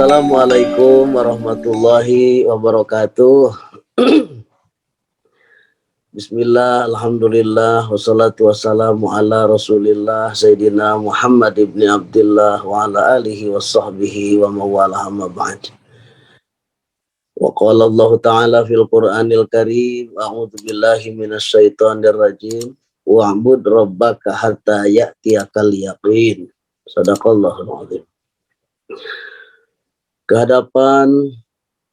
Assalamualaikum warahmatullahi wabarakatuh. Bismillah, alhamdulillah, wassalatu wassalamu ala rasulillah Sayyidina Muhammad ibn Abdullah wa ala alihi wa sahbihi wa mawalah amma ba'd. Wa qala Allah ta'ala fil Qur'anil Karim, a'udzu billahi minasy syaithanir rajim, wa'bud rabbaka hatta ya'tiyakal yaqin. Shadaqallahul azim. Kehadapan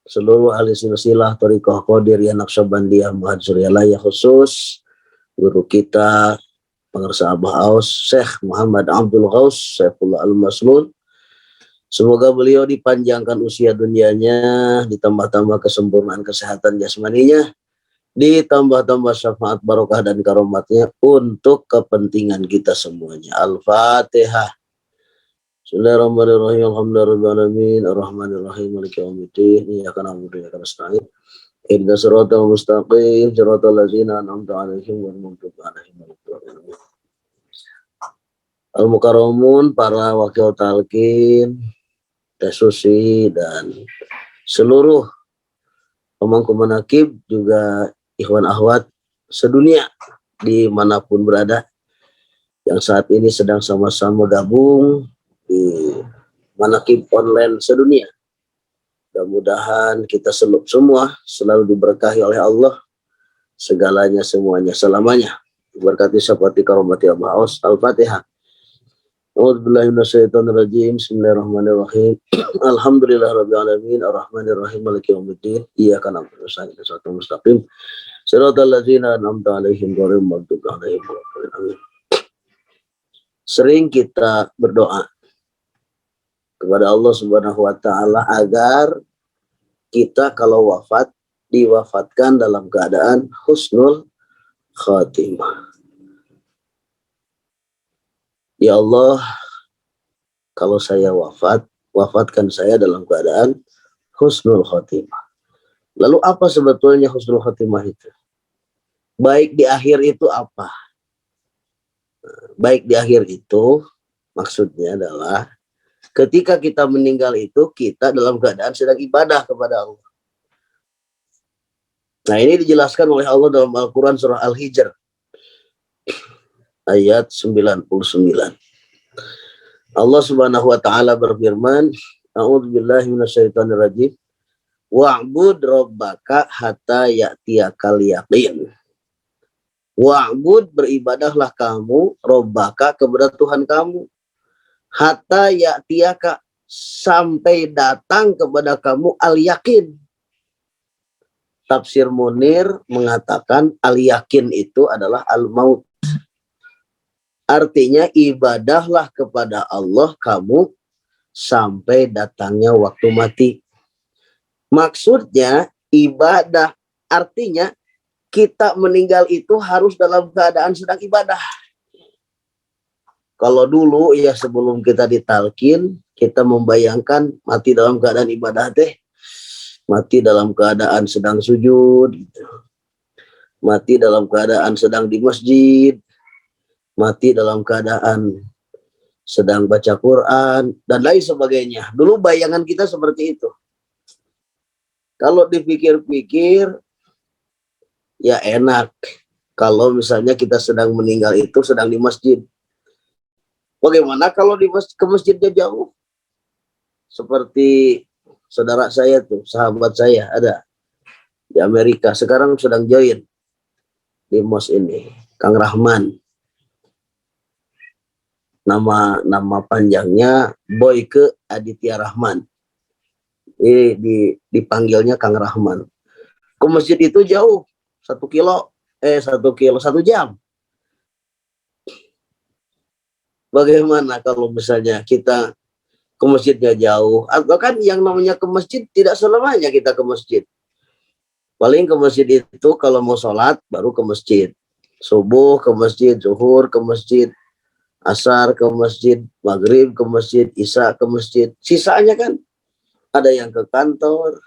seluruh ahli silsilah Thariqah Qadiriyah Naqsyabandiyah Muhajiriyah khusus guru kita pengarsa Abah Aus Syekh Muhammad Abdul Ghaus Saifullah Al-Maslul, semoga beliau dipanjangkan usia dunianya, ditambah-tambah kesempurnaan kesehatan jasmaninya, ditambah-tambah syafaat barokah dan karomatnya untuk kepentingan kita semuanya. Al-Fatihah. Bismillahirrahmanirrahim. Alhamdulillahirabbil alamin, arrahmanirrahim, maliki yaumiddin, iyyaka na'budu wa iyyaka nasta'in. Ihdinas siratal mustaqim, siratal ladzina an'amta 'alaihim ghairil maghdubi 'alaihim waladdallin. Al-Mukarramun, para wakil talqin, Teh Susi dan seluruh pemangku manaqib, juga ikhwan akhwat sedunia dimanapun berada yang saat ini sedang sama-sama gabung di manaqib online sedunia. Mudah-mudahan kita semua selalu diberkahi oleh Allah, segalanya semuanya selamanya. Berkati syafati karomati Abah Aus. Al-Fatihah. A'udzubillahi minasyaitonirrajim. Bismillahirrahmanirrahim. Alhamdulillahirabbil alamin, arrahmanirrahim, maliki yaumiddin, iyyaka na'budu wa iyyaka nasta'in, shiratal mustaqim, shiratal ladzina an'amta 'alaihim ghairil maghdubi 'alaihim waladdallin. Sering kita berdoa kepada Allah Subhanahu wa taala agar kita kalau wafat diwafatkan dalam keadaan husnul khatimah. Ya Allah, kalau saya wafatkan saya dalam keadaan husnul khatimah. Lalu apa sebetulnya husnul khatimah itu? Baik di akhir itu apa? Baik di akhir itu maksudnya adalah ketika kita meninggal itu kita dalam keadaan sedang ibadah kepada Allah. Nah, ini dijelaskan oleh Allah dalam Al-Quran surah Al-Hijr ayat 99. Allah Subhanahu wa taala berfirman, a'udzubillahi minasyaitonirrajim, wa'bud rabbaka hatta ya'tiyakal yaqin. Wa'bud, beribadahlah kamu, rabbaka, kepada Tuhan kamu, hatta ya'tiyaka, sampai datang kepada kamu al-yakin. Tafsir Munir mengatakan al-yakin itu adalah al-maut. Artinya ibadahlah kepada Allah kamu sampai datangnya waktu mati. Maksudnya ibadah artinya kita meninggal itu harus dalam keadaan sedang ibadah. Kalau dulu ya sebelum kita ditalkin, kita membayangkan mati dalam keadaan ibadah teh, mati dalam keadaan sedang sujud, gitu. Mati dalam keadaan sedang di masjid, mati dalam keadaan sedang baca Quran, dan lain sebagainya. Dulu bayangan kita seperti itu. Kalau dipikir-pikir, ya enak. Kalau misalnya kita sedang meninggal itu sedang di masjid. Bagaimana kalau ke masjidnya jauh? Seperti saudara saya tuh, sahabat saya ada di Amerika, sekarang sedang join di mos ini, Kang Rahman. Nama panjangnya Boyke Aditya Rahman. Ini dipanggilnya Kang Rahman. Ke masjid itu jauh, 1 jam. Bagaimana kalau misalnya kita ke masjidnya jauh? Atau kan yang namanya ke masjid tidak selamanya kita ke masjid. Paling ke masjid itu kalau mau sholat baru ke masjid. Subuh ke masjid, zuhur ke masjid, asar ke masjid, maghrib ke masjid, isya ke masjid. Sisanya kan ada yang ke kantor,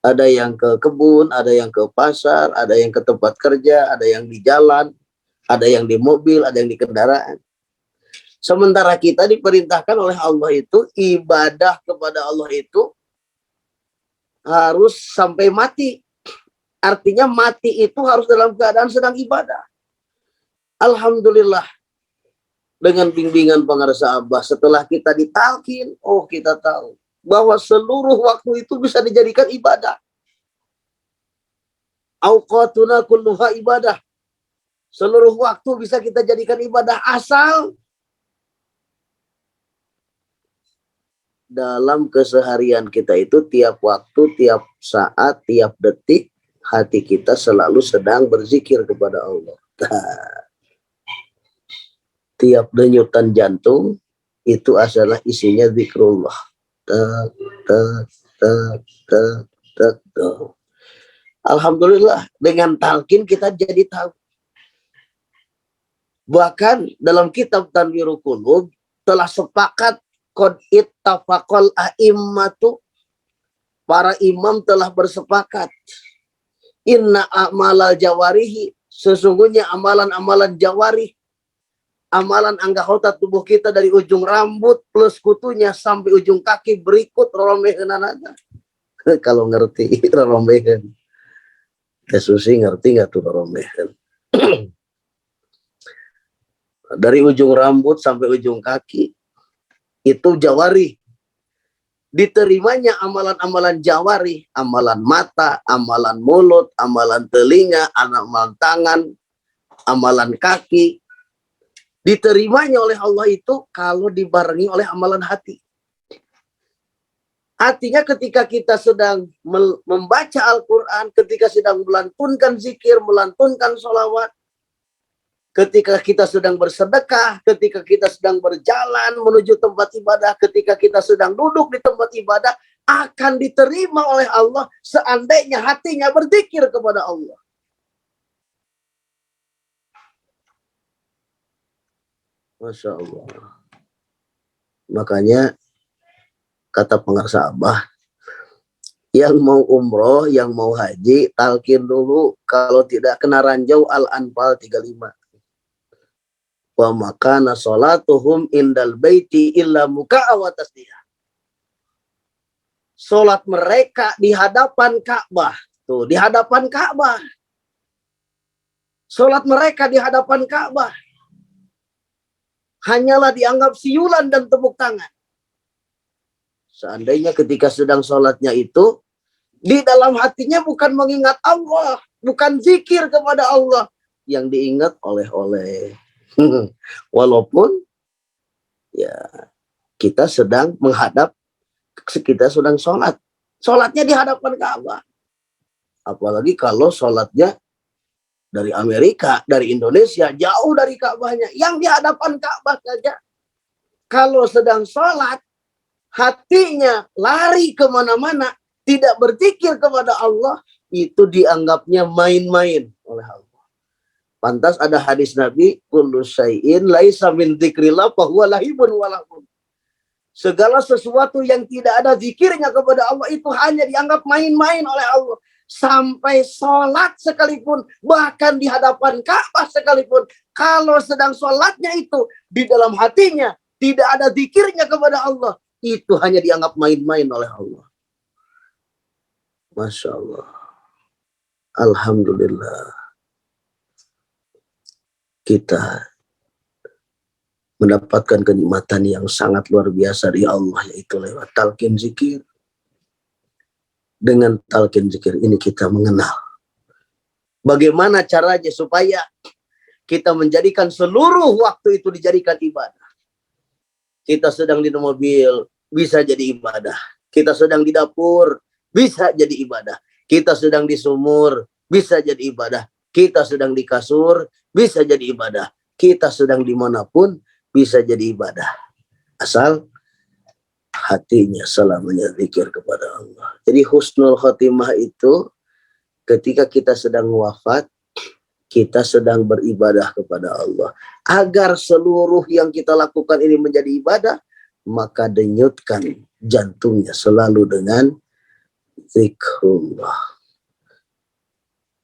Ada yang ke kebun, ada yang ke pasar, ada yang ke tempat kerja, ada yang di jalan, ada yang di mobil, ada yang di kendaraan. Sementara kita diperintahkan oleh Allah itu, ibadah kepada Allah itu harus sampai mati. Artinya mati itu harus dalam keadaan sedang ibadah. Alhamdulillah, dengan bimbingan pengarsa Abah, setelah kita ditalkin, oh kita tahu bahwa seluruh waktu itu bisa dijadikan ibadah. Auqatuna kulluha ibadah. Seluruh waktu bisa kita jadikan ibadah asal dalam keseharian kita itu tiap waktu, tiap saat, tiap detik hati kita selalu sedang berzikir kepada Allah. Tiap denyutan jantung itu adalah isinya zikrullah. Tak, tak, tak, tak, tak, tak. Alhamdulillah, dengan talqin kita jadi tahu. Bahkan dalam kitab Tanwirul Qulub telah sepakat qad ittafaqal a'immatu, para imam telah bersepakat, inna a'malal jawarihi, sesungguhnya amalan-amalan jawarih, amalan anggota tubuh kita dari ujung rambut plus kutunya sampai ujung kaki berikut rorombehenan aja. Kalau ngerti rorombehan, Yesusi ngerti nggak tuh rorombehan? Dari ujung rambut sampai ujung kaki itu jawari. Diterimanya amalan-amalan jawari, amalan mata, amalan mulut, amalan telinga, amalan tangan, amalan kaki, diterimanya oleh Allah itu kalau dibarengi oleh amalan hati. Artinya ketika kita sedang membaca Al-Quran, ketika sedang melantunkan zikir, melantunkan sholawat, ketika kita sedang bersedekah, ketika kita sedang berjalan menuju tempat ibadah, ketika kita sedang duduk di tempat ibadah, akan diterima oleh Allah seandainya hatinya berzikir kepada Allah. Masya Allah. Makanya kata pengarsa Abah, yang mau umroh, yang mau haji, talqin dulu. Kalau tidak kena ranjau Al-Anfal 35. Wa makana sholatuhum indal baiti illa muka'a wa tasdiyah. Sholat mereka di hadapan Ka'bah. Tuh, di hadapan Ka'bah. Sholat mereka di hadapan Ka'bah hanyalah dianggap siulan dan tepuk tangan. Seandainya ketika sedang sholatnya itu, di dalam hatinya bukan mengingat Allah, bukan zikir kepada Allah, yang diingat oleh-oleh. Walaupun ya kita sedang menghadap, kita sedang sholat. Sholatnya di hadapan Ka'bah. Apalagi kalau sholatnya dari Amerika, dari Indonesia, jauh dari Ka'bahnya, yang di hadapan Ka'bah saja. Kalau sedang sholat, hatinya lari kemana-mana, tidak berzikir kepada Allah, itu dianggapnya main-main oleh Allah. Pantas ada hadis Nabi, kullu syai'in laisa min dzikrillah fa huwa lahibun walahun. Segala sesuatu yang tidak ada zikirnya kepada Allah itu hanya dianggap main-main oleh Allah. Sampai sholat sekalipun, bahkan di hadapan Ka'bah sekalipun, kalau sedang sholatnya itu di dalam hatinya tidak ada zikirnya kepada Allah, itu hanya dianggap main-main oleh Allah. Masya Allah. Alhamdulillah. Kita mendapatkan kenikmatan yang sangat luar biasa dari Allah, yaitu lewat talqin zikir. Dengan talqin zikir ini kita mengenal bagaimana caranya supaya kita menjadikan seluruh waktu itu dijadikan ibadah. Kita sedang di mobil, bisa jadi ibadah. Kita sedang di dapur, bisa jadi ibadah. Kita sedang di sumur, bisa jadi ibadah. Kita sedang di kasur, bisa jadi ibadah. Kita sedang dimanapun, bisa jadi ibadah. Asal hatinya selamanya zikir kepada Allah. Jadi husnul khotimah itu ketika kita sedang wafat, kita sedang beribadah kepada Allah. Agar seluruh yang kita lakukan ini menjadi ibadah, maka denyutkan jantungnya selalu dengan zikrullah.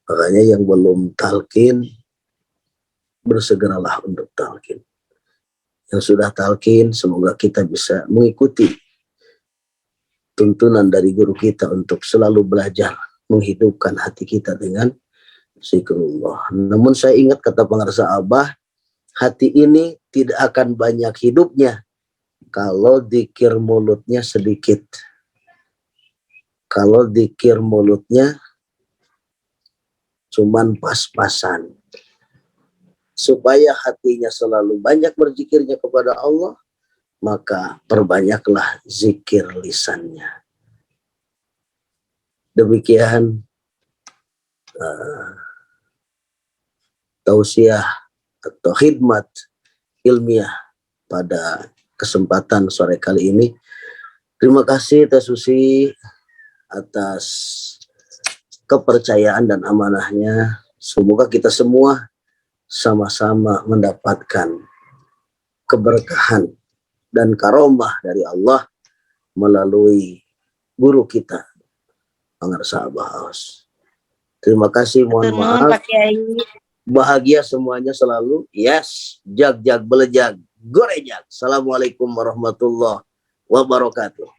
Makanya yang belum talqin, bersegeralah untuk talqin. Yang sudah talqin, semoga kita bisa mengikuti tuntunan dari guru kita untuk selalu belajar menghidupkan hati kita dengan zikrullah. Namun saya ingat kata pengarsa Abah, hati ini tidak akan banyak hidupnya kalau zikir mulutnya sedikit. Kalau zikir mulutnya cuman pas-pasan. Supaya hatinya selalu banyak berzikirnya kepada Allah, maka perbanyaklah zikir lisannya. Demikian tausiah atau khidmat ilmiah pada kesempatan sore kali ini. Terima kasih Teh Susi atas kepercayaan dan amanahnya. Semoga kita semua sama-sama mendapatkan keberkahan dan karomah dari Allah melalui guru kita, pengarsa Abah Aos. Terima kasih, mohon maaf. Bahagia semuanya selalu. Yes, jag-jag belejag, gorejag. Assalamualaikum warahmatullahi wabarakatuh.